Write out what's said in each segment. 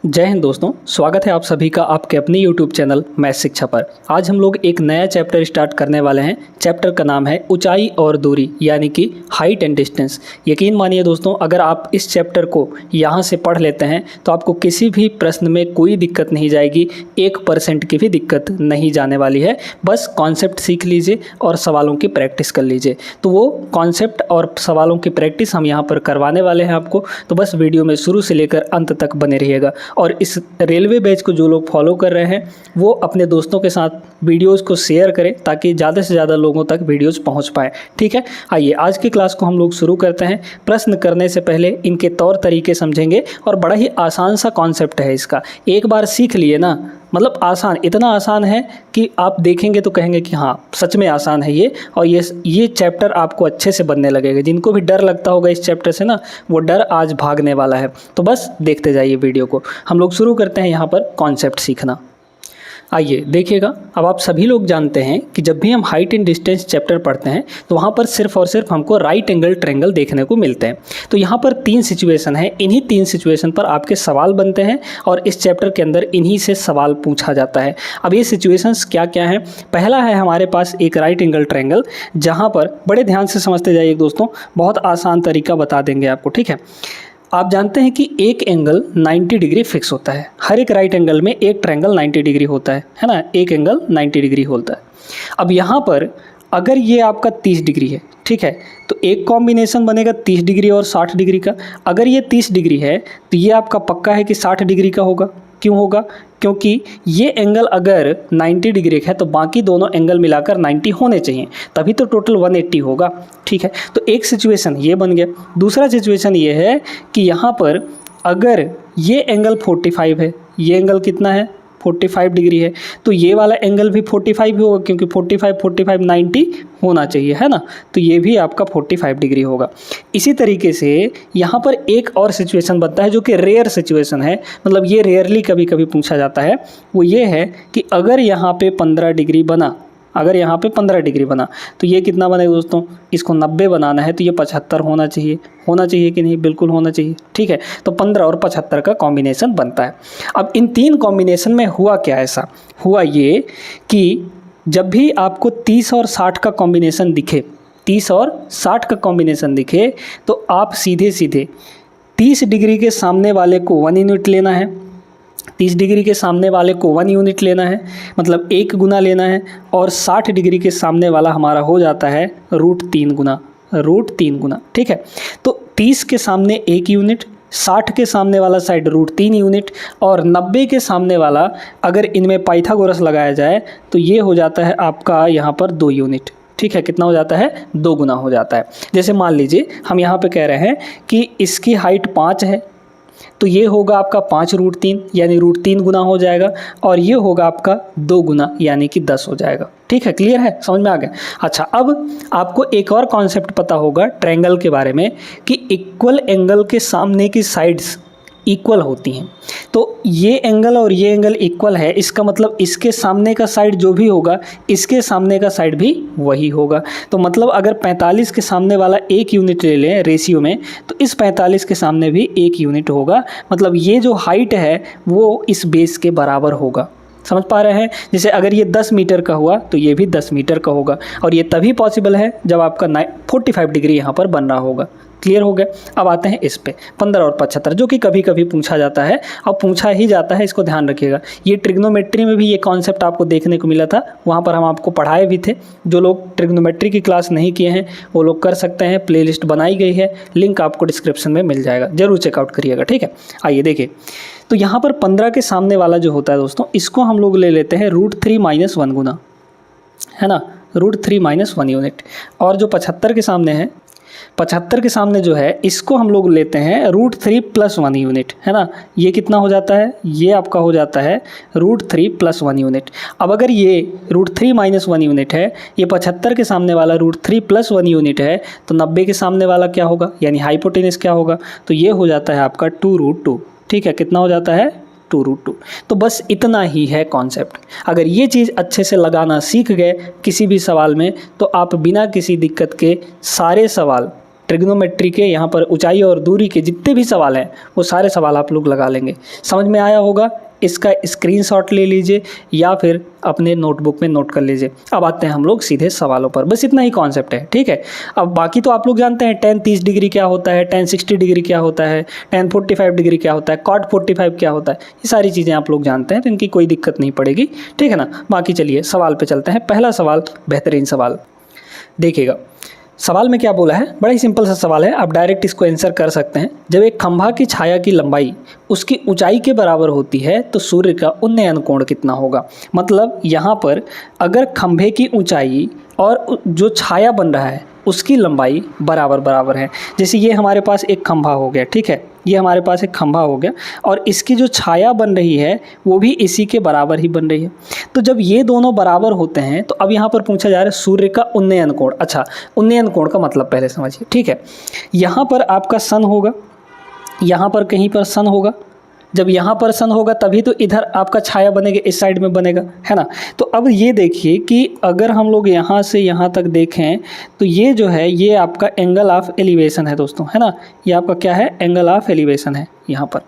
जय हिंद दोस्तों, स्वागत है आप सभी का आपके अपने YouTube चैनल मैथ शिक्षा पर। आज हम लोग एक नया चैप्टर स्टार्ट करने वाले हैं। चैप्टर का नाम है ऊंचाई और दूरी यानी कि हाइट एंड डिस्टेंस। यकीन मानिए दोस्तों, अगर आप इस चैप्टर को यहाँ से पढ़ लेते हैं तो आपको किसी भी प्रश्न में कोई दिक्कत नहीं जाएगी, 1% की भी दिक्कत नहीं जाने वाली है। बस कॉन्सेप्ट सीख लीजिए और सवालों की प्रैक्टिस कर लीजिए। तो वो कॉन्सेप्ट और सवालों की प्रैक्टिस हम यहाँ पर करवाने वाले हैं आपको। तो बस वीडियो में शुरू से लेकर अंत तक बने रहिएगा। और इस रेलवे बैच को जो लोग फॉलो कर रहे हैं वो अपने दोस्तों के साथ वीडियोस को शेयर करें ताकि ज़्यादा से ज़्यादा लोगों तक वीडियोस पहुंच पाए। ठीक है, आइए आज की क्लास को हम लोग शुरू करते हैं। प्रश्न करने से पहले इनके तौर तरीके समझेंगे और बड़ा ही आसान सा कॉन्सेप्ट है इसका। एक बार सीख लिए ना, मतलब आसान, इतना आसान है कि आप देखेंगे तो कहेंगे कि हाँ सच में आसान है ये। और ये चैप्टर आपको अच्छे से बनने लगेगा। जिनको भी डर लगता होगा इस चैप्टर से ना, वो डर आज भागने वाला है। तो बस देखते जाइए वीडियो को। हम लोग शुरू करते हैं यहाँ पर कॉन्सेप्ट सीखना। आइए देखिएगा, अब आप सभी लोग जानते हैं कि जब भी हम हाइट एंड डिस्टेंस चैप्टर पढ़ते हैं तो वहाँ पर सिर्फ और सिर्फ हमको राइट एंगल ट्रायंगल देखने को मिलते हैं। तो यहाँ पर 3 सिचुएशन है, इन्हीं 3 सिचुएशन पर आपके सवाल बनते हैं और इस चैप्टर के अंदर इन्हीं से सवाल पूछा जाता है। अब ये सिचुएशंस क्या क्या हैं? पहला है हमारे पास एक राइट एंगल ट्रायंगल, जहाँ पर बड़े ध्यान से समझते जाइए दोस्तों, बहुत आसान तरीका बता देंगे आपको। ठीक है, आप जानते हैं कि एक एंगल 90 डिग्री फिक्स होता है। हर एक राइट एंगल में एक ट्रायंगल 90 डिग्री होता है ना, एक एंगल 90 डिग्री होता है। अब यहाँ पर अगर ये आपका 30 डिग्री है, ठीक है, तो एक कॉम्बिनेशन बनेगा 30 डिग्री और 60 डिग्री का। अगर ये 30 डिग्री है तो ये आपका पक्का है कि 60 डिग्री का होगा। क्यों होगा? क्योंकि ये एंगल अगर 90 डिग्री का है तो बाकी दोनों एंगल मिलाकर 90 होने चाहिए, तभी तो टोटल 180 होगा। ठीक है, तो एक सिचुएशन ये बन गया। दूसरा सिचुएशन ये है कि यहाँ पर अगर ये एंगल 45 है, ये एंगल कितना है? 45 डिग्री है, तो ये वाला एंगल भी 45 ही होगा, क्योंकि 45 90 होना चाहिए, है ना। तो ये भी आपका 45 डिग्री होगा। इसी तरीके से यहाँ पर एक और सिचुएशन बनता है जो कि रेयर सिचुएशन है, मतलब ये रेयरली कभी कभी पूछा जाता है। वो ये है कि अगर यहाँ पे 15 डिग्री बना, अगर यहाँ पे 15 डिग्री बना तो ये कितना बनेगा दोस्तों? इसको 90 बनाना है तो ये 75 होना चाहिए। होना चाहिए कि नहीं? बिल्कुल होना चाहिए। ठीक है, तो 15 और 75 का कॉम्बिनेशन बनता है। अब इन 3 कॉम्बिनेशन में हुआ क्या? ऐसा हुआ ये कि जब भी आपको 30 और 60 का कॉम्बिनेशन दिखे, 30 और 60 का कॉम्बिनेशन दिखे, तो आप सीधे सीधे 30 डिग्री के सामने वाले को 1 यूनिट लेना है, 30 डिग्री के सामने वाले को 1 यूनिट लेना है, मतलब 1 गुना लेना है। और 60 डिग्री के सामने वाला हमारा हो जाता है √3 गुना, √3 गुना। ठीक है, तो 30 के सामने 1 यूनिट, 60 के सामने वाला साइड √3 यूनिट और 90 के सामने वाला, अगर इनमें पाइथागोरस लगाया जाए तो ये हो जाता है आपका यहाँ पर 2 यूनिट। ठीक है, कितना हो जाता है? 2 गुना हो जाता है। जैसे मान लीजिए हम यहाँ पे कह रहे हैं कि इसकी हाइट 5 है, तो ये होगा आपका 5√3 यानी √3 गुना हो जाएगा, और ये होगा आपका 2 गुना यानी कि 10 हो जाएगा। ठीक है, क्लियर है? समझ में आ गया? अच्छा, अब आपको एक और कॉन्सेप्ट पता होगा ट्रायंगल के बारे में कि इक्वल एंगल के सामने की साइड्स इक्वल होती हैं। तो ये एंगल और ये एंगल इक्वल है, इसका मतलब इसके सामने का साइड जो भी होगा इसके सामने का साइड भी वही होगा। तो मतलब अगर 45 के सामने वाला 1 यूनिट ले लें रेशियो में, तो इस 45 के सामने भी 1 यूनिट होगा। मतलब ये जो हाइट है वो इस बेस के बराबर होगा। समझ पा रहे हैं? जैसे अगर ये 10 मीटर का हुआ तो ये भी 10 मीटर का होगा, और ये तभी पॉसिबल है जब आपका 45 डिग्री यहाँ पर बन रहा होगा। क्लियर हो गया? अब आते हैं इस पे 15 और 75, जो कि कभी कभी पूछा जाता है और पूछा ही जाता है, इसको ध्यान रखिएगा। ये ट्रिग्नोमेट्री में भी ये कॉन्सेप्ट आपको देखने को मिला था, वहाँ पर हम आपको पढ़ाए भी थे। जो लोग ट्रिग्नोमेट्री की क्लास नहीं किए हैं वो लोग कर सकते हैं, प्लेलिस्ट बनाई गई है, लिंक आपको डिस्क्रिप्शन में मिल जाएगा, जरूर चेकआउट करिएगा। ठीक है, आइए देखिए, तो यहाँ पर 15 के सामने वाला जो होता है दोस्तों, इसको हम लोग ले लेते हैं √3 - 1 गुना, है ना, √3 - 1 यूनिट। और जो 75 के सामने है, 75 के सामने जो है इसको हम लोग लेते हैं √3 + 1 यूनिट, है ना। ये कितना हो जाता है? ये आपका हो जाता है √3 + 1 यूनिट। अब अगर ये √3 - 1 यूनिट है, ये 75 के सामने वाला √3 + 1 यूनिट है, तो 90 के सामने वाला क्या होगा, यानी हाइपोटेनस क्या होगा? तो ये हो जाता है आपका 2√2। ठीक है, कितना हो जाता है? 2√2। तो बस इतना ही है कॉन्सेप्ट। अगर ये चीज़ अच्छे से लगाना सीख गए किसी भी सवाल में, तो आप बिना किसी दिक्कत के सारे सवाल ट्रिग्नोमेट्री के यहाँ पर ऊंचाई और दूरी के जितने भी सवाल हैं वो सारे सवाल आप लोग लगा लेंगे। समझ में आया होगा? इसका स्क्रीनशॉट ले लीजिए या फिर अपने नोटबुक में नोट कर लीजिए। अब आते हैं हम लोग सीधे सवालों पर। बस इतना ही कॉन्सेप्ट है, ठीक है। अब बाकी तो आप लोग जानते हैं tan 30 डिग्री क्या होता है, tan 60 डिग्री क्या होता है, tan 45 डिग्री क्या होता है, cot 45 क्या होता है, ये सारी चीज़ें आप लोग जानते हैं, तो इनकी कोई दिक्कत नहीं पड़ेगी, ठीक है ना। बाकी चलिए सवाल पे चलते हैं। पहला सवाल बेहतरीन सवाल देखिएगा। सवाल में क्या बोला है, बड़ा ही सिंपल सा सवाल है, आप डायरेक्ट इसको आंसर कर सकते हैं। जब एक खंभा की छाया की लंबाई उसकी ऊंचाई के बराबर होती है तो सूर्य का उन्नयन कोण कितना होगा। मतलब यहाँ पर अगर खंभे की ऊंचाई और जो छाया बन रहा है उसकी लंबाई बराबर बराबर है। जैसे ये हमारे पास एक खंभा हो गया, ठीक है, ये हमारे पास एक खंभा हो गया और इसकी जो छाया बन रही है वो भी इसी के बराबर ही बन रही है। तो जब ये दोनों बराबर होते हैं तो अब यहाँ पर पूछा जा रहा है सूर्य का उन्नयन कोण। अच्छा, उन्नयन कोण का मतलब पहले समझिए, ठीक है। यहाँ पर आपका सन होगा, यहाँ पर कहीं पर सन होगा। जब यहाँ पर सन होगा तभी तो इधर आपका छाया बनेगा, इस साइड में बनेगा, है ना। तो अब ये देखिए कि अगर हम लोग यहाँ से यहाँ तक देखें तो ये जो है ये आपका एंगल ऑफ एलिवेशन है दोस्तों, है ना। ये आपका क्या है, एंगल ऑफ एलिवेशन है यहाँ पर,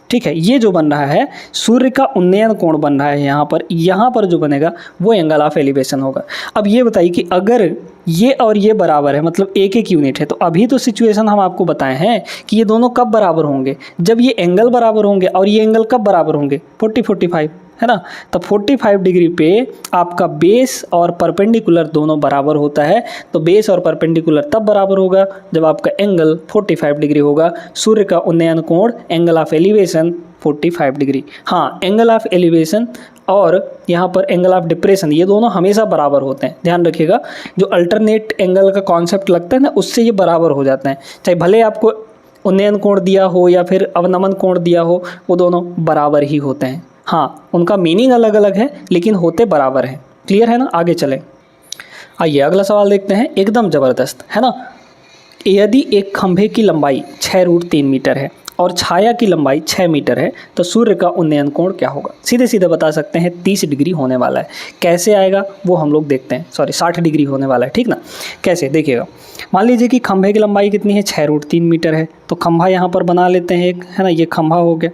ठीक है। ये जो बन रहा है सूर्य का उन्नयन कोण बन रहा है यहाँ पर जो बनेगा वो एंगल ऑफ एलिवेशन होगा। अब ये बताइए कि अगर ये और ये बराबर है, मतलब एक एक यूनिट है, तो अभी तो सिचुएशन हम आपको बताए हैं कि ये दोनों कब बराबर होंगे, जब ये एंगल बराबर होंगे। और ये एंगल कब बराबर होंगे, 40-45, है ना। तो 45 डिग्री पे आपका बेस और परपेंडिकुलर दोनों बराबर होता है। तो बेस और परपेंडिकुलर तब बराबर होगा जब आपका एंगल 45 डिग्री होगा। सूर्य का उन्नयन कोण एंगल ऑफ एलिवेशन 45 डिग्री। हाँ, एंगल ऑफ एलिवेशन और यहाँ पर एंगल ऑफ डिप्रेशन ये दोनों हमेशा बराबर होते हैं, ध्यान रखिएगा। जो अल्टरनेट एंगल का कॉन्सेप्ट लगता है ना, उससे ये बराबर हो जाते हैं। चाहे भले आपको उन्नयन कोण दिया हो या फिर अवनमन कोण दिया हो, वो दोनों बराबर ही होते हैं। हाँ, उनका मीनिंग अलग अलग है लेकिन होते बराबर हैं। क्लियर है ना। आगे चलें, आइए अगला सवाल देखते हैं, एकदम ज़बरदस्त, है ना। यदि एक खंभे की लंबाई 6√3 मीटर है और छाया की लंबाई 6 मीटर है तो सूर्य का उन्नयन कोण क्या होगा। सीधे सीधे बता सकते हैं 30 डिग्री होने वाला है। कैसे आएगा वो हम लोग देखते हैं, सॉरी 60 डिग्री होने वाला है, ठीक ना। कैसे देखिएगा, मान लीजिए कि खंभे की लंबाई कितनी है, 6√3 मीटर है। तो खंभा यहाँ पर बना लेते हैं एक, है ना, ये खंभा हो गया।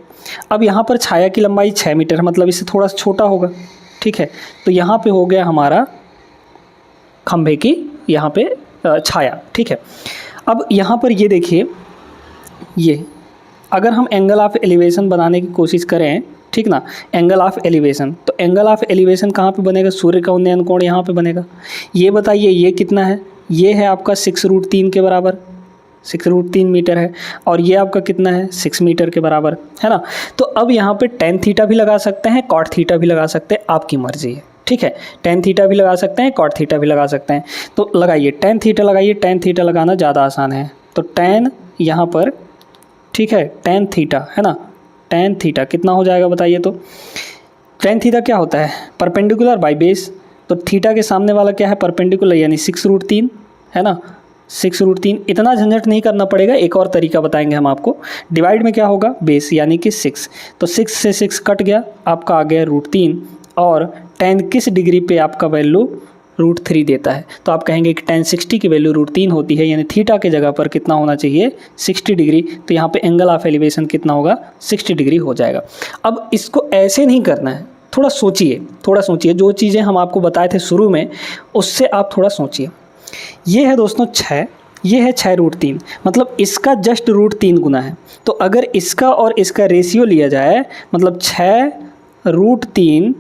अब यहाँ पर छाया की लंबाई 6 मीटर है, मतलब इससे थोड़ा सा छोटा होगा, ठीक है। तो यहाँ पे हो गया हमारा खंभे की यहाँ पे छाया, ठीक है। अब यहाँ पर ये देखिए, ये अगर हम एंगल ऑफ एलिवेशन बनाने की कोशिश करें, ठीक ना, एंगल ऑफ एलिवेशन, तो एंगल ऑफ एलिवेशन कहाँ पे बनेगा, सूर्य का उन्नयन कोण यहाँ पे बनेगा। ये बताइए ये कितना है, ये है आपका 6√3 के बराबर, 6√3 मीटर है। और ये आपका कितना है, 6 मीटर के बराबर, है ना। तो अब यहाँ पे tan थीटा भी लगा सकते हैं, cot थीटा भी लगा सकते हैं, आपकी मर्जी है, ठीक है। tan थीटा भी लगा सकते हैं, cot थीटा भी लगा सकते हैं। तो लगाइए tan थीटा लगाइए, tan थीटा लगाना ज़्यादा आसान है। तो tan यहाँ पर, ठीक है, tan थीटा, है ना, tan थीटा कितना हो जाएगा बताइए। तो tan थीटा क्या होता है, परपेंडिकुलर बाई बेस। तो थीटा के सामने वाला क्या है, परपेंडिकुलर, यानी 6√3, है ना, 6√3। इतना झंझट नहीं करना पड़ेगा, एक और तरीका बताएंगे हम आपको। डिवाइड में क्या होगा, बेस यानी कि 6। तो 6 से 6 कट गया, आपका आ गया √3। और tan किस डिग्री पे आपका वैल्यू √3 देता है। तो आप कहेंगे कि tan 60 की वैल्यू √3 होती है, यानी थीटा के जगह पर कितना होना चाहिए, 60 डिग्री। तो यहाँ पे एंगल ऑफ एलिवेशन कितना होगा, 60 डिग्री हो जाएगा। अब इसको ऐसे नहीं करना है, थोड़ा सोचिए, जो चीज़ें हम आपको बताए थे शुरू में उससे आप थोड़ा सोचिए। ये है दोस्तों 6, ये है 6√3, मतलब इसका जस्ट √3 गुना है। तो अगर इसका और इसका रेशियो लिया जाए, मतलब 6√3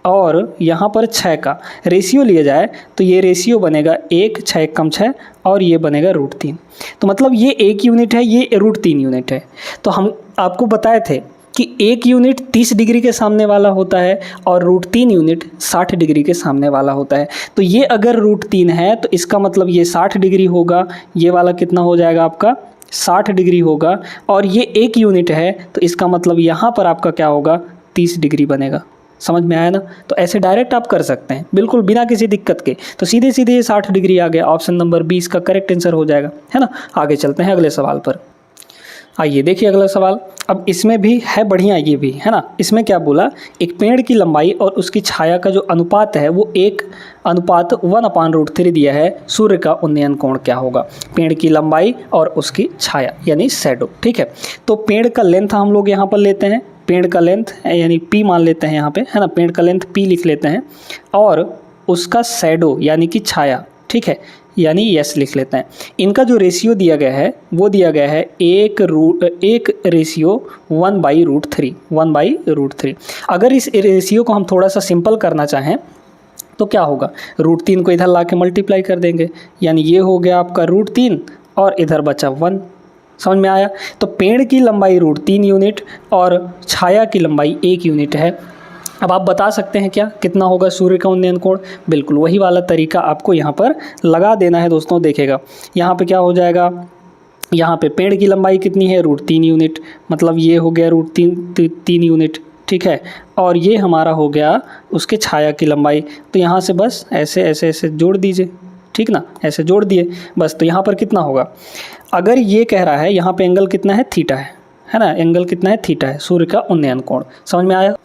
और यहाँ पर 6 का रेशियो लिया जाए, तो ये रेशियो बनेगा 1, 6 कम 6, और ये बनेगा √3। तो मतलब ये 1 यूनिट है, ये √3 यूनिट है। तो हम आपको बताए थे कि 1 यूनिट 30 डिग्री के सामने वाला होता है और √3 यूनिट 60 डिग्री के सामने वाला होता है। तो ये अगर √3 है तो इसका मतलब ये 60 डिग्री होगा, ये वाला कितना हो जाएगा आपका 60 डिग्री होगा। और ये 1 यूनिट है तो इसका मतलब यहाँ पर आपका क्या होगा, 30 डिग्री बनेगा। समझ में आया ना। तो ऐसे डायरेक्ट आप कर सकते हैं बिल्कुल बिना किसी दिक्कत के। तो सीधे सीधे 60 डिग्री आ गया, ऑप्शन नंबर 20 का करेक्ट आंसर हो जाएगा, है ना। आगे चलते हैं अगले सवाल पर। आइए देखिए अगला सवाल। अब इसमें भी है बढ़िया, ये भी है ना। इसमें क्या बोला, एक पेड़ की लंबाई और उसकी छाया का जो अनुपात है वो 1:1/√3 दिया है। सूर्य का उन्नयन कोण क्या होगा। पेड़ की लंबाई और उसकी छाया यानी शैडो, ठीक है। तो पेड़ का लेंथ हम लोग यहाँ पर लेते हैं, पेड़ का लेंथ यानी पी मान लेते हैं यहाँ पे, है ना। पेड़ का लेंथ पी लिख लेते हैं और उसका शैडो यानी कि छाया, ठीक है, यानी यस लिख लेते हैं। इनका जो रेशियो दिया गया है वो दिया गया है 1/√3। अगर इस रेशियो को हम थोड़ा सा सिंपल करना चाहें तो क्या होगा, √3 को इधर ला के मल्टीप्लाई कर देंगे, यानी ये हो गया आपका √3 और इधर बचा 1। समझ में आया। तो पेड़ की लंबाई √3 यूनिट और छाया की लंबाई 1 यूनिट है। अब आप बता सकते हैं क्या कितना होगा सूर्य का उन्नयन कोण। बिल्कुल वही वाला तरीका आपको यहाँ पर लगा देना है दोस्तों। देखेगा यहाँ पे क्या हो जाएगा, यहाँ पे पेड़ की लंबाई कितनी है, √3 यूनिट, मतलब ये हो गया √3 यूनिट, ठीक है। और ये हमारा हो गया उसके छाया की लंबाई। तो यहाँ से बस ऐसे ऐसे ऐसे जोड़ दीजिए, ठीक ना, ऐसे जोड़ दिए बस। तो यहाँ पर कितना होगा, अगर ये कह रहा है यहाँ पे एंगल कितना है, थीटा है ना, एंगल कितना है, थीटा है, सूर्य का उन्नयन कोण। समझ में आया।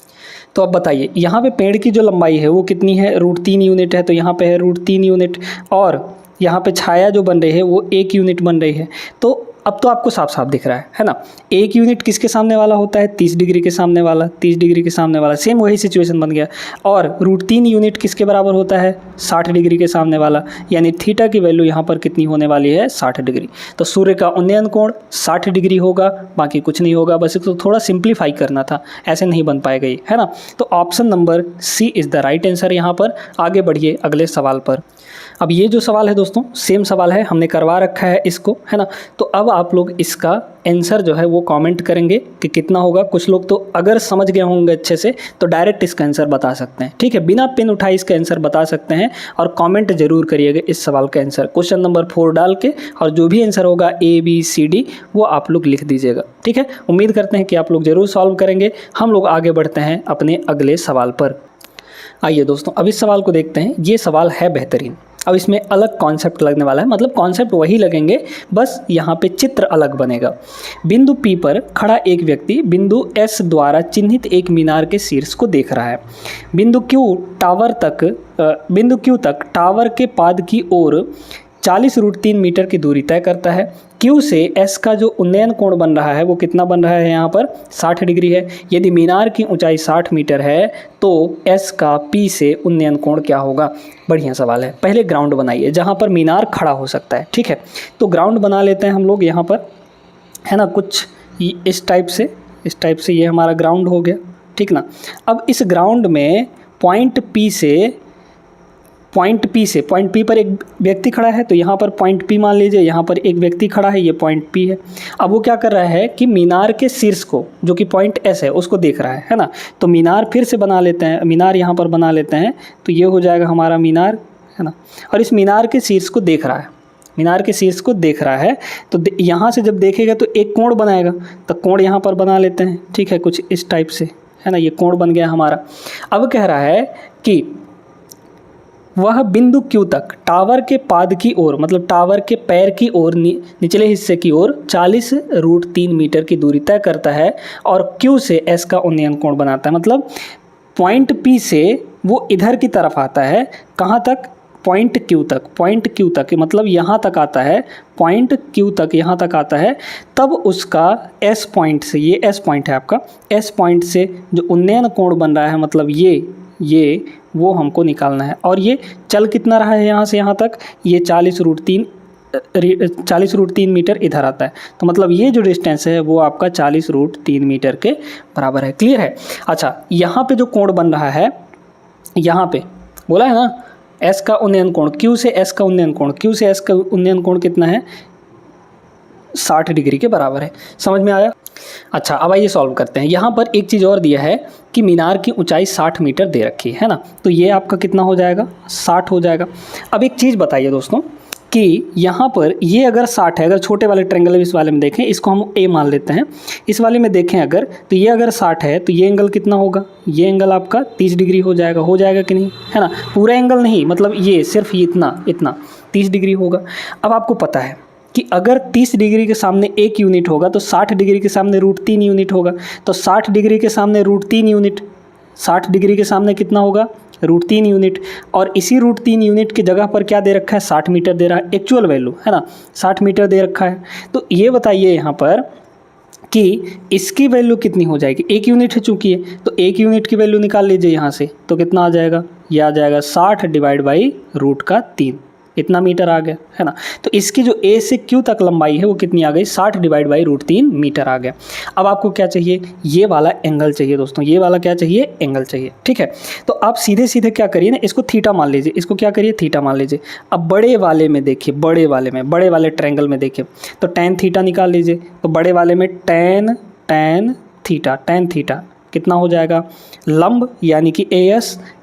तो अब बताइए यहाँ पे पेड़ की जो लंबाई है वो कितनी है, √3 यूनिट है, तो यहाँ पे है √3 यूनिट, और यहाँ पे छाया जो बन रही है वो 1 यूनिट बन रही है। तो अब तो आपको साफ साफ दिख रहा है ना। 1 यूनिट किसके सामने वाला होता है, 30 डिग्री के सामने वाला, 30 डिग्री के सामने वाला, सेम वही सिचुएशन बन गया। और √3 यूनिट किसके बराबर होता है, 60 डिग्री के सामने वाला, यानी थीटा की वैल्यू यहाँ पर कितनी होने वाली है, 60 डिग्री। तो सूर्य का उन्नयन कोण 60 डिग्री होगा, बाकी कुछ नहीं होगा। बस इसको थोड़ा सिंप्लीफाई करना था, ऐसे नहीं बन पाएगा ये, है ना। तो option number C is the right answer यहाँ पर। आगे बढ़िए अगले सवाल पर। अब ये जो सवाल है दोस्तों सेम सवाल है, हमने करवा रखा है इसको, है ना। तो अब आप लोग इसका आंसर जो है वो कमेंट करेंगे कि कितना होगा। कुछ लोग तो अगर समझ गए होंगे अच्छे से तो डायरेक्ट इसका आंसर बता सकते हैं, ठीक है, बिना पेन उठाए इसका आंसर बता सकते हैं। और कमेंट जरूर करिएगा इस सवाल का आंसर क्वेश्चन नंबर 4 डाल के, और जो भी आंसर होगा ABCD वो आप लोग लिख दीजिएगा, ठीक है। उम्मीद करते हैं कि आप लोग ज़रूर सॉल्व करेंगे। हम लोग आगे बढ़ते हैं अपने अगले सवाल पर। आइए दोस्तों अब इस सवाल को देखते हैं। ये सवाल है बेहतरीन। अब इसमें अलग कॉन्सेप्ट लगने वाला है, मतलब कॉन्सेप्ट वही लगेंगे, बस यहाँ पे चित्र अलग बनेगा। बिंदु P पर खड़ा एक व्यक्ति बिंदु S द्वारा चिन्हित एक मीनार के शीर्ष को देख रहा है। बिंदु Q तक टावर के पाद की ओर 40√3 मीटर की दूरी तय करता है। Q से S का जो उन्नयन कोण बन रहा है वो कितना बन रहा है, यहाँ पर 60 डिग्री है। यदि मीनार की ऊंचाई 60 मीटर है तो S का P से उन्नयन कोण क्या होगा। बढ़िया सवाल है। पहले ग्राउंड बनाइए जहाँ पर मीनार खड़ा हो सकता है, ठीक है। तो ग्राउंड बना लेते हैं हम लोग यहाँ पर, है ना, कुछ इस टाइप से ये हमारा ग्राउंड हो गया, ठीक ना। अब इस ग्राउंड में पॉइंट P पर एक व्यक्ति खड़ा है, तो यहाँ पर पॉइंट P मान लीजिए, यहाँ पर एक व्यक्ति खड़ा है, ये पॉइंट P है। अब वो क्या कर रहा है कि मीनार के शीर्ष को, जो कि पॉइंट S है, उसको देख रहा है ना। तो मीनार फिर से बना लेते हैं, मीनार यहाँ पर बना लेते हैं, तो ये हो जाएगा हमारा मीनार, है ना। और इस मीनार के शीर्ष को देख रहा है, मीनार के शीर्ष को देख रहा है। तो यहाँ से जब देखेगा तो एक कोण बनाएगा, तो कोण यहाँ पर बना लेते हैं, ठीक है, कुछ इस टाइप से, है ना। ये कोण बन गया हमारा। अब कह रहा है कि वह बिंदु Q तक टावर के पाद की ओर, मतलब टावर के पैर की ओर, निचले हिस्से की ओर 40√3 मीटर की दूरी तय करता है और Q से S का उन्नयन कोण बनाता है। मतलब पॉइंट P से वो इधर की तरफ आता है, कहाँ तक, पॉइंट Q तक, मतलब यहाँ तक आता है, पॉइंट Q तक यहाँ तक आता है। तब उसका S पॉइंट से, ये S पॉइंट है आपका, S पॉइंट से जो उन्नयन कोण बन रहा है, मतलब ये वो हमको निकालना है। और ये चल कितना रहा है यहाँ से यहाँ तक, ये 40√3 मीटर इधर आता है। तो मतलब ये जो डिस्टेंस है वो आपका 40√3 मीटर के बराबर है। क्लियर है। अच्छा, यहाँ पे जो कोण बन रहा है, यहाँ पे बोला है ना S का उन्नयन कोण, Q से S का उन्नयन कोण कितना है, 60 डिग्री के बराबर है। समझ में आया। अच्छा, अब आइए सॉल्व करते हैं। यहाँ पर एक चीज़ और दिया है कि मीनार की ऊंचाई 60 मीटर दे रखी है ना, तो ये आपका कितना हो जाएगा, 60 हो जाएगा। अब एक चीज़ बताइए दोस्तों कि यहाँ पर ये अगर 60 है, अगर छोटे वाले ट्रायंगल इस वाले में देखें, इसको हम A मान लेते हैं, इस वाले में देखें अगर, तो ये अगर 60 है तो ये एंगल कितना होगा, ये एंगल आपका 30 डिग्री हो जाएगा कि नहीं, है ना। पूरा एंगल नहीं, मतलब ये सिर्फ इतना 30 डिग्री होगा। अब आपको पता है कि अगर 30 डिग्री के सामने 1 यूनिट होगा तो 60 डिग्री के सामने √3 यूनिट होगा। तो 60 डिग्री के सामने √3 यूनिट, 60 डिग्री के सामने कितना होगा, √3 यूनिट। और इसी √3 यूनिट की जगह पर क्या दे रखा है, 60 मीटर दे रहा है, एक्चुअल वैल्यू है ना, 60 मीटर दे रखा है। तो ये बताइए यहाँ पर कि इसकी वैल्यू कितनी हो जाएगी, 1 यूनिट है चूँकि है, तो 1 यूनिट की वैल्यू निकाल लीजिए यहाँ से, तो कितना आ जाएगा, ये आ जाएगा 60 डिवाइड बाई √3, इतना मीटर आ गया, है ना। तो इसकी जो A से Q तक लंबाई है वो कितनी आ गई, 60 डिवाइड बाई √3 मीटर आ गया। अब आपको क्या चाहिए, ये वाला एंगल चाहिए दोस्तों, ये वाला क्या चाहिए, एंगल चाहिए, ठीक है। तो आप सीधे सीधे क्या करिए ना, इसको थीटा मान लीजिए, इसको क्या करिए, थीटा मान लीजिए। अब बड़े वाले में देखिए, बड़े वाले ट्रायंगल में देखिए, तो टैन थीटा निकाल लीजिए। तो बड़े वाले में टैन थीटा कितना हो जाएगा, लंब यानी कि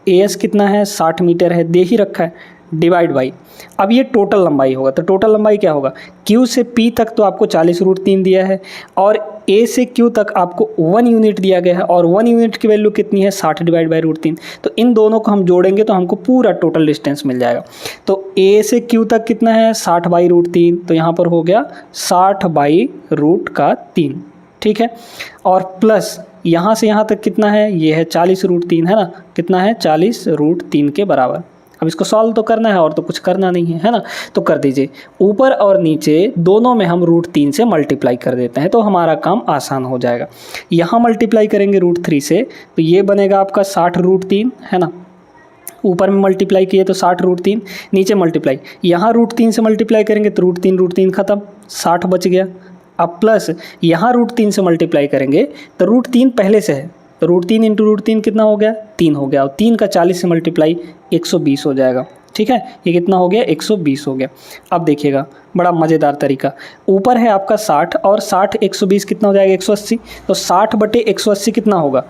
AS कितना है, 60 मीटर है, दे ही रखा है, डिवाइड बाई, अब ये टोटल लंबाई होगा। तो टोटल लंबाई क्या होगा, Q से P तक तो आपको 40√3 दिया है, और A से Q तक आपको 1 यूनिट दिया गया है, और 1 यूनिट की वैल्यू कितनी है, 60 डिवाइड बाई √3। तो इन दोनों को हम जोड़ेंगे तो हमको पूरा टोटल डिस्टेंस मिल जाएगा। तो A से Q तक कितना है, 60 बाई √3, तो यहाँ पर हो गया 60 बाई √3, ठीक है। और प्लस यहाँ से यहाँ तक कितना है, ये है 40√3, है ना, कितना है, 40√3 के बराबर। अब इसको सॉल्व तो करना है और तो कुछ करना नहीं है, है ना। तो कर दीजिए, ऊपर और नीचे दोनों में हम √3 से मल्टीप्लाई कर देते हैं तो हमारा काम आसान हो जाएगा। यहाँ मल्टीप्लाई करेंगे √3 से तो ये बनेगा आपका 60√3, है ना। ऊपर में मल्टीप्लाई किए तो 60√3, नीचे मल्टीप्लाई, यहाँ √3 से मल्टीप्लाई करेंगे तो √3 ख़त्म, 60 बच गया। अब प्लस यहाँ √3 से मल्टीप्लाई करेंगे तो √3 पहले से है, तो √3 इंटू √3 कितना हो गया, 3 हो गया, और 3 का 40 से मल्टीप्लाई 120 हो जाएगा, ठीक है। ये कितना हो गया, 120 हो गया। अब देखिएगा बड़ा मज़ेदार तरीका, ऊपर है आपका 60 और 60 120 कितना हो जाएगा, 180। तो 60 बटे 180 कितना होगा,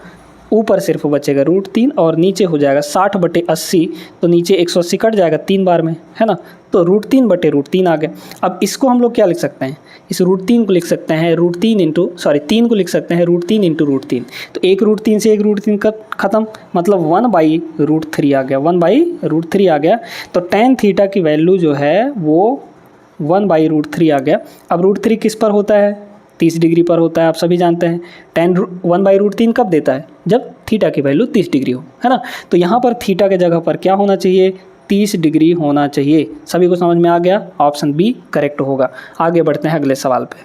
ऊपर सिर्फ बचेगा √3 और नीचे हो जाएगा 60 बटे 80, तो नीचे 180 कट जाएगा 3 बार में, है ना। तो √3 बटे √3 आ गया। अब इसको हम लोग क्या लिख सकते हैं, इस √3 को लिख सकते हैं 3 को लिख सकते हैं √3 इंटू √3। तो एक √3 से एक √3 का ख़त्म, मतलब 1/√3 आ गया, 1/√3 आ गया। तो टैन थीटा की वैल्यू जो है वो 1/√3 आ गया। अब √3 किस पर होता है, 30 डिग्री पर होता है, आप सभी जानते हैं। टैन 1/√3 कब देता है, जब थीटा की वैल्यू 30 डिग्री हो, है ना। तो यहाँ पर थीटा के जगह पर क्या होना चाहिए, 30 डिग्री होना चाहिए। सभी को समझ में आ गया, ऑप्शन बी करेक्ट होगा। आगे बढ़ते हैं अगले सवाल पे।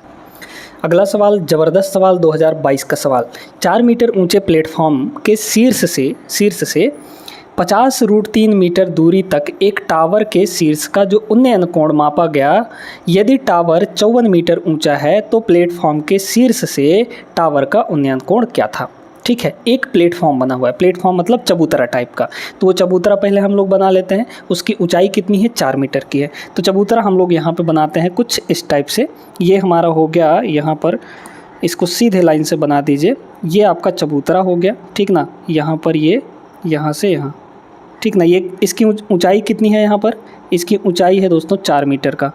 अगला सवाल ज़बरदस्त सवाल 2022 का सवाल। 4 मीटर ऊंचे प्लेटफॉर्म के शीर्ष से 50√3 मीटर दूरी तक एक टावर के शीर्ष का जो उन्नयन कोण मापा गया, यदि टावर 54 मीटर ऊंचा है तो प्लेटफॉर्म के शीर्ष से टावर का उन्नयन कोण क्या था। ठीक है, एक प्लेटफॉर्म बना हुआ है, प्लेटफॉर्म मतलब चबूतरा टाइप का। तो वो चबूतरा पहले हम लोग बना लेते हैं, उसकी ऊंचाई कितनी है, 4 मीटर की है। तो चबूतरा हम लोग यहाँ पे बनाते हैं कुछ इस टाइप से। ये हमारा हो गया, यहाँ पर इसको सीधे लाइन से बना दीजिए, ये आपका चबूतरा हो गया, ठीक ना। यहाँ पर ये, यहाँ से यहाँ, ठीक ना। ये इसकी ऊंचाई कितनी है, यहाँ पर इसकी ऊंचाई है दोस्तों 4 मीटर का।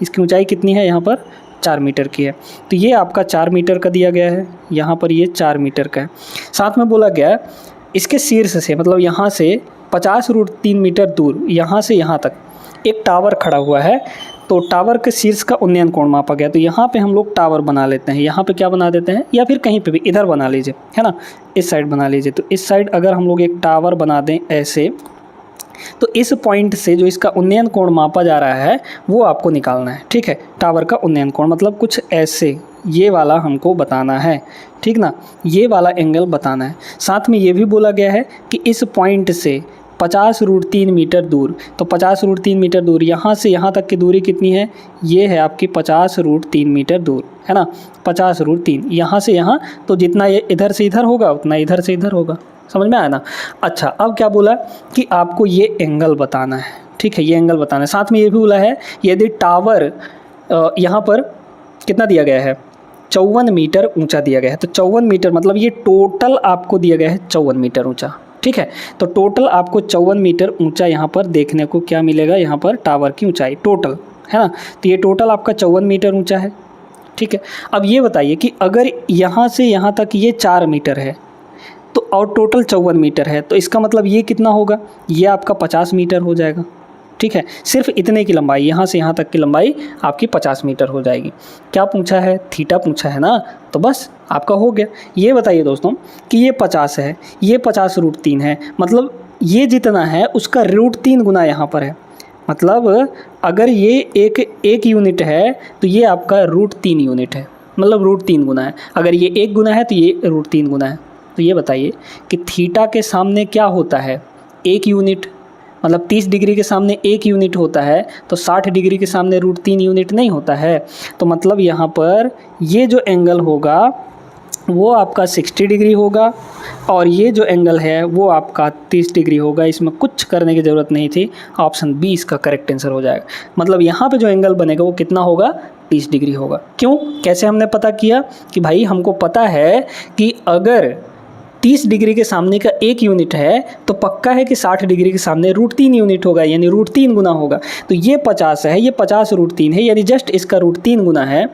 इसकी ऊंचाई कितनी है, यहाँ पर 4 मीटर की है। तो ये आपका 4 मीटर का दिया गया है, यहाँ पर ये 4 मीटर का है। साथ में बोला गया इसके शीर्ष से, मतलब यहाँ से 50√3 मीटर दूर, यहाँ से यहाँ तक एक टावर खड़ा हुआ है। तो टावर के शीर्ष का उन्नयन कोण मापा गया। तो यहाँ पे हम लोग टावर बना लेते हैं, यहाँ पे क्या बना देते हैं, या फिर कहीं पे भी इधर बना लीजिए, है ना, इस साइड बना लीजिए। तो इस साइड अगर हम लोग एक टावर बना दें ऐसे, तो इस पॉइंट से जो इसका उन्नयन कोण मापा जा रहा है वो आपको निकालना है। ठीक है, टावर का उन्नयन कोण मतलब कुछ ऐसे, ये वाला हमको बताना है, ठीक ना, ये वाला एंगल बताना है। साथ में ये भी बोला गया है कि इस पॉइंट से 50√3 मीटर दूर, तो 50√3 मीटर दूर, यहाँ से यहाँ तक की दूरी कितनी है, ये है आपकी 50√3 मीटर दूर, है ना। 50√3 यहाँ से यहाँ, तो जितना ये इधर से इधर होगा उतना इधर से इधर होगा। समझ में आया ना। अच्छा, अब क्या बोला कि आपको ये एंगल बताना है। ठीक है, ये एंगल बताना है। साथ में ये भी बोला है यदि टावर यहाँ पर कितना दिया गया है, 54 मीटर ऊंचा दिया गया है। तो 54 मीटर मतलब ये टोटल आपको दिया गया है 54 मीटर ऊंचा। ठीक है, तो टोटल आपको 54 मीटर ऊंचा यहाँ पर देखने को क्या मिलेगा, यहाँ पर टावर की ऊंचाई टोटल, है ना। तो ये टोटल आपका 54 मीटर ऊंचा है। ठीक है, अब ये बताइए कि अगर यहाँ से यहाँ तक ये 4 मीटर है तो और टोटल 54 मीटर है, तो इसका मतलब ये कितना होगा, ये आपका 50 मीटर हो जाएगा। ठीक है, सिर्फ इतने की लंबाई, यहाँ से यहाँ तक की लंबाई आपकी 50 मीटर हो जाएगी। क्या पूछा है? थीटा पूछा है ना, तो बस आपका हो गया। ये बताइए दोस्तों कि ये 50 है, ये 50√3 है, मतलब ये जितना है उसका √3 गुना यहाँ पर है। मतलब अगर ये एक यूनिट है तो ये आपका √3 यूनिट है, मतलब √3 गुना है। अगर ये 1 गुना है तो ये √3 गुना है। तो ये बताइए कि थीटा के सामने क्या होता है? 1 यूनिट, मतलब 30 डिग्री के सामने 1 यूनिट होता है, तो 60 डिग्री के सामने √3 यूनिट नहीं होता है। तो मतलब यहाँ पर ये जो एंगल होगा वो आपका 60 डिग्री होगा और ये जो एंगल है वो आपका 30 डिग्री होगा। इसमें कुछ करने की ज़रूरत नहीं थी, ऑप्शन बी इसका करेक्ट आंसर हो जाएगा। मतलब यहाँ पे जो एंगल बनेगा वो कितना होगा? 30 डिग्री होगा। क्यों? कैसे हमने पता किया? कि भाई हमको पता है कि अगर 30 डिग्री के सामने का 1 यूनिट है तो पक्का है कि 60 डिग्री के सामने √3 यूनिट होगा, यानी √3 गुना होगा। तो ये 50 है, ये 50√3 है, यानी जस्ट इसका √3 गुना है।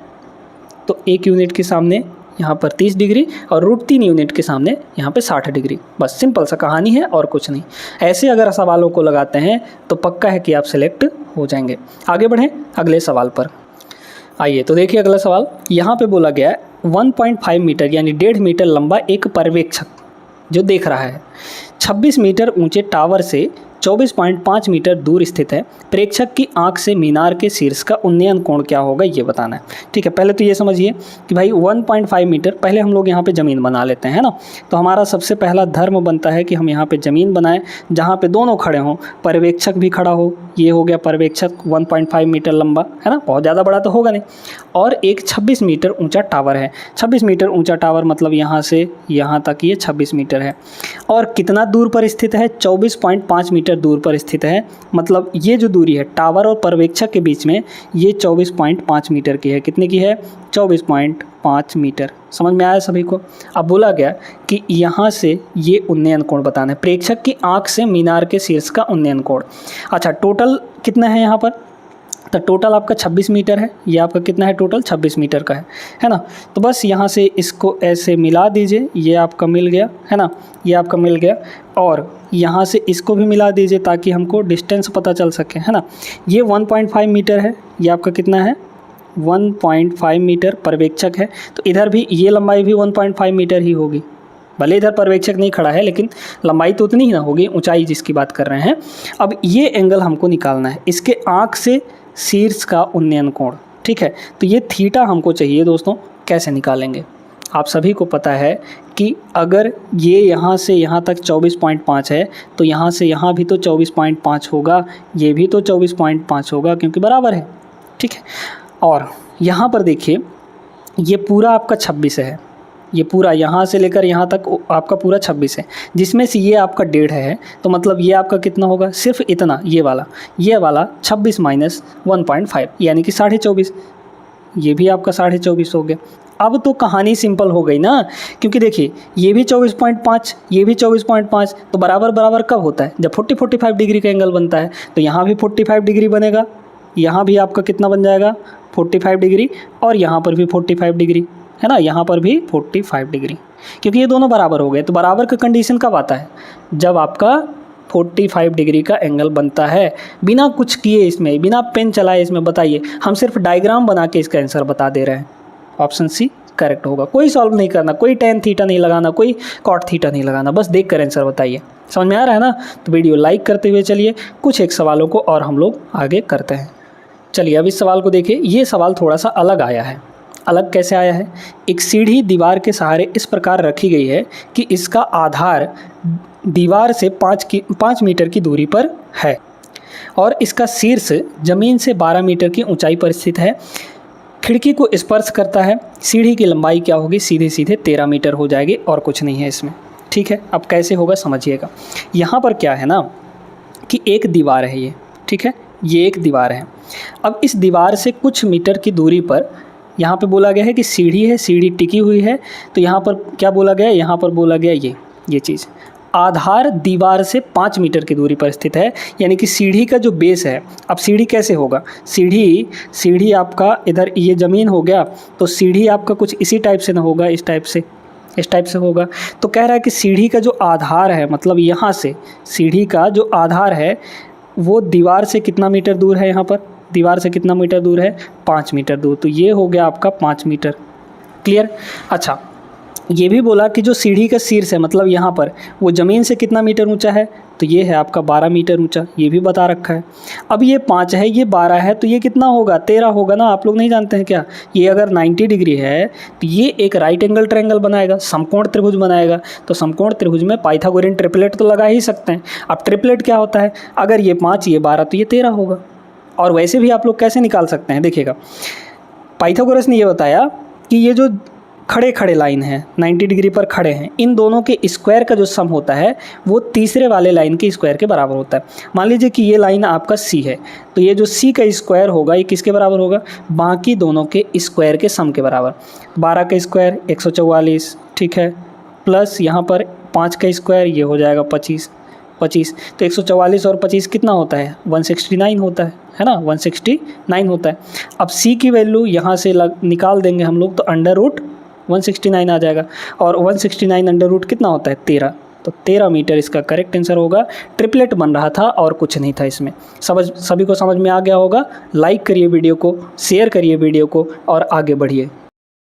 तो 1 यूनिट के सामने यहाँ पर 30 डिग्री और √3 यूनिट के सामने यहाँ पे 60 डिग्री। बस सिंपल सा कहानी है और कुछ नहीं। ऐसे अगर सवालों को लगाते हैं तो पक्का है कि आप सिलेक्ट हो जाएंगे। आगे बढ़ें अगले सवाल पर। आइए तो देखिए अगला सवाल। यहाँ पे बोला गया है 1.5 मीटर यानी 1.5 मीटर लंबा एक पर्यवेक्षक जो देख रहा है 26 मीटर ऊंचे टावर से 24.5 मीटर दूर स्थित है। प्रेक्षक की आंख से मीनार के शीर्ष का उन्नयन कोण क्या होगा ये बताना है। ठीक है, पहले तो ये समझिए कि भाई 1.5 मीटर, पहले हम लोग यहाँ पे ज़मीन बना लेते हैं, है ना। तो हमारा सबसे पहला धर्म बनता है कि हम यहाँ पे ज़मीन बनाएं जहाँ पे दोनों खड़े हों, पर्यवेक्षक भी खड़ा हो। ये हो गया पर्यवेक्षक 1.5 मीटर लंबा, है ना, बहुत ज़्यादा बड़ा तो होगा नहीं। और एक 26 मीटर ऊंचा टावर है। 26 मीटर ऊंचा टावर मतलब यहाँ से यहाँ तक ये 26 मीटर है। और कितना दूर पर स्थित है? 24.5 मीटर दूर पर स्थित है। मतलब ये जो दूरी है टावर और पर्यवेक्षक के बीच में, ये 24.5 मीटर की है। कितने की है? 24.5 मीटर। समझ में आया सभी को? अब बोला गया कि यहाँ से ये उन्नयन कोण बताना है, प्रेक्षक की आंख से मीनार के शीर्ष का उन्नयन कोण। अच्छा, टोटल कितना है यहाँ पर? तो टोटल आपका 26 मीटर है। ये आपका कितना है? टोटल 26 मीटर का है ना। तो बस यहाँ से इसको ऐसे मिला दीजिए, ये आपका मिल गया, है ना, ये आपका मिल गया। और यहाँ से इसको भी मिला दीजिए ताकि हमको डिस्टेंस पता चल सके, है ना। ये 1.5 मीटर है, ये आपका कितना है? 1.5 मीटर पर्यवेक्षक है। तो इधर भी ये लंबाई भी 1.5 मीटर ही होगी। भले इधर पर्यवेक्षक नहीं खड़ा है लेकिन लंबाई तो उतनी ही ना होगी, ऊंचाई जिसकी बात कर रहे हैं। अब ये एंगल हमको निकालना है, इसके आँख से शीर्ष का उन्नयन कोण। ठीक है, तो ये थीटा हमको चाहिए दोस्तों। कैसे निकालेंगे? आप सभी को पता है कि अगर ये यहाँ से यहाँ तक 24.5 है तो यहाँ से यहाँ भी तो 24.5 होगा, ये भी तो 24.5 होगा क्योंकि बराबर है। ठीक है, और यहाँ पर देखिए ये पूरा आपका 26 है, ये पूरा यहाँ से लेकर यहाँ तक आपका पूरा 26 है, जिसमें से ये आपका 1.5 है। तो मतलब ये आपका कितना होगा? सिर्फ इतना, ये वाला 26 माइनस 1.5 यानी कि 24.5। ये भी आपका 24.5 हो गया। अब तो कहानी सिंपल हो गई ना, क्योंकि देखिए ये भी 24.5, ये भी 24.5, तो बराबर बराबर कब होता है? जब 45 डिग्री का एंगल बनता है। तो यहाँ भी 45 डिग्री बनेगा, यहाँ भी आपका कितना बन जाएगा? 45 डिग्री, और यहाँ पर भी 45 डिग्री, है ना, यहाँ पर भी 45 डिग्री, क्योंकि ये दोनों बराबर हो गए। तो बराबर का कंडीशन कब आता है? जब आपका 45 डिग्री का एंगल बनता है, बिना कुछ किए, इसमें बिना पेन चलाए। इसमें बताइए, हम सिर्फ डायग्राम बना के इसका आंसर बता दे रहे हैं। ऑप्शन सी करेक्ट होगा। कोई सॉल्व नहीं करना, कोई tan थीटा नहीं लगाना, कोई cot थीटा नहीं लगाना, बस देख कर आंसर बताइए। समझ में आ रहा है ना? तो वीडियो लाइक करते हुए चलिए कुछ एक सवालों को और हम लोग आगे करते हैं। चलिए अब इस सवाल को देखिए। ये सवाल थोड़ा सा अलग आया है। अलग कैसे आया है? एक सीढ़ी दीवार के सहारे इस प्रकार रखी गई है कि इसका आधार दीवार से 5 मीटर की दूरी पर है और इसका शीर्ष जमीन से 12 मीटर की ऊंचाई पर स्थित है। खिड़की को स्पर्श करता है। सीढ़ी की लंबाई क्या होगी? सीधे सीधे 13 मीटर हो जाएगी और कुछ नहीं है इसमें। ठीक है, अब कैसे होगा समझिएगा। यहाँ पर क्या है ना कि एक दीवार है ये, ठीक है, ये एक दीवार है। अब इस दीवार से कुछ मीटर की दूरी पर यहाँ पे बोला गया है कि सीढ़ी है, सीढ़ी टिकी हुई है। तो यहाँ पर क्या बोला गया? यहाँ पर बोला गया ये चीज़, आधार दीवार से 5 मीटर की दूरी पर स्थित है, यानी कि सीढ़ी का जो बेस है। अब सीढ़ी कैसे होगा? सीढ़ी आपका इधर ये ज़मीन हो गया, तो सीढ़ी आपका कुछ इसी टाइप से ना होगा, इस टाइप से होगा। तो कह रहा है कि सीढ़ी का जो आधार है, मतलब यहाँ से सीढ़ी का जो आधार है वो दीवार से कितना मीटर दूर है, यहाँ पर दीवार से कितना मीटर दूर है, 5 मीटर दूर। तो ये हो गया आपका 5 मीटर। क्लियर। अच्छा, ये भी बोला कि जो सीढ़ी का शीर्ष है, मतलब यहाँ पर वो ज़मीन से कितना मीटर ऊंचा है, तो ये है आपका 12 मीटर ऊंचा, ये भी बता रखा है। अब ये 5 है, ये 12 है, तो ये कितना होगा, 13 होगा ना। आप लोग नहीं जानते हैं क्या, ये अगर 90 डिग्री है तो ये एक राइट एंगल ट्रायंगल बनाएगा, समकोण त्रिभुज बनाएगा। तो समकोण त्रिभुज में पाइथागोरियन ट्रिपलेट तो लगा ही सकते हैं। अब ट्रिपलेट क्या होता है, अगर ये 5 ये 12 तो ये 13 होगा। और वैसे भी आप लोग कैसे निकाल सकते हैं, देखिएगा, पाइथागोरस ने ये बताया कि ये जो खड़े खड़े लाइन है 90 डिग्री पर खड़े हैं, इन दोनों के स्क्वायर का जो सम होता है वो तीसरे वाले लाइन के स्क्वायर के बराबर होता है। मान लीजिए कि ये लाइन आपका सी है, तो ये जो सी का स्क्वायर होगा ये किसके बराबर होगा, बाकी दोनों के स्क्वायर के सम के बराबर। 12 का स्क्वायर 144, ठीक है, प्लस यहाँ पर 5 का स्क्वायर ये हो जाएगा 25। तो 144 और 25 कितना होता है, 169 होता है ना, 169 होता है। अब सी की वैल्यू यहाँ से निकाल देंगे हम लोग, तो अंडर रूट 169 आ जाएगा। और 169 अंडर रूट कितना होता है, 13। तो 13 मीटर इसका करेक्ट आंसर होगा। ट्रिपलेट बन रहा था और कुछ नहीं था इसमें। सभी को समझ में आ गया होगा। लाइक करिए वीडियो को, शेयर करिए वीडियो को और आगे बढ़िए।